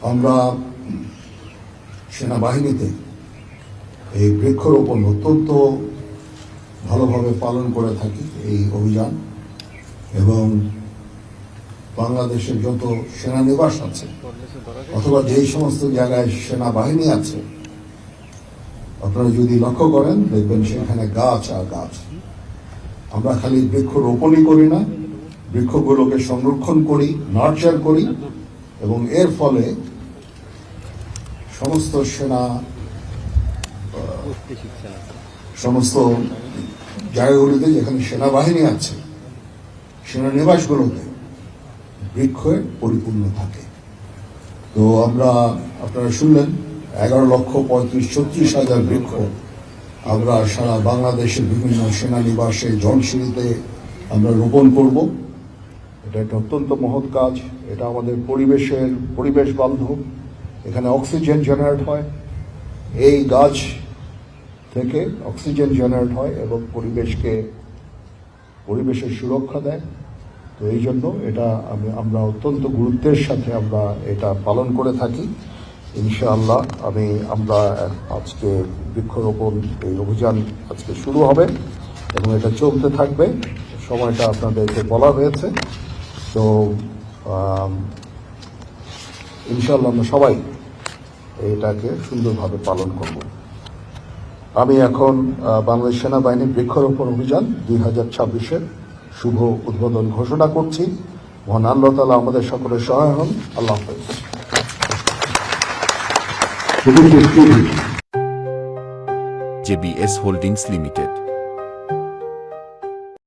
আমরা সেনাবাহিনীতে এই বৃক্ষরোপণ অত্যন্ত ভালোভাবে পালন করে থাকি এই অভিযান, এবং বাংলাদেশের যত সেনানিবাস আছে অথবা যেই সমস্ত জায়গায় সেনাবাহিনী আছে আপনারা যদি লক্ষ্য করেন দেখবেন সেখানে গাছ আর গাছ। আমরা খালি বৃক্ষরোপণই করি না, বৃক্ষগুলোকে সংরক্ষণ করি, নার্চার করি, এবং এর ফলে সমস্ত জায়গাগুলিতে যেখানে সেনাবাহিনী আছে সেনানিবাসগুলোতে বৃক্ষে পরিপূর্ণ থাকে। তো আপনারা শুনলেন 11,35,36,000 বৃক্ষ আমরা সারা বাংলাদেশের বিভিন্ন সেনানিবাসে, জনশিরিতে আমরা রোপণ করব। এটা একটা অত্যন্ত মহৎ কাজ। এটা আমাদের পরিবেশ বান্ধব। এখানে অক্সিজেন জেনারেট হয়, এই গাছ থেকে অক্সিজেন জেনারেট হয় এবং পরিবেশের সুরক্ষা দেয়। তো এই জন্য এটা আমরা অত্যন্ত গুরুত্বের সাথে আমরা এটা পালন করে থাকি। ইনশাআল্লাহ আমরা আজকে বৃক্ষরোপণ এই অভিযান আজকে শুরু হবে এবং এটা চলতে থাকবে। সময়টা আপনাদেরকে বলা হয়েছে। তো ইনশাআল্লাহ আমরা সবাই এটাকে সুন্দরভাবে পালন করব। আমি এখন বাংলাদেশ সেনাবাহিনীর বৃক্ষরোপণ অভিযান 2026-এর শুভ উদ্বোধন ঘোষণা করছি। মহান আল্লাহ তাআলা আমাদের সকলের সহায় হন। আল্লাহ হাফেজ। JBS Holdings Limited।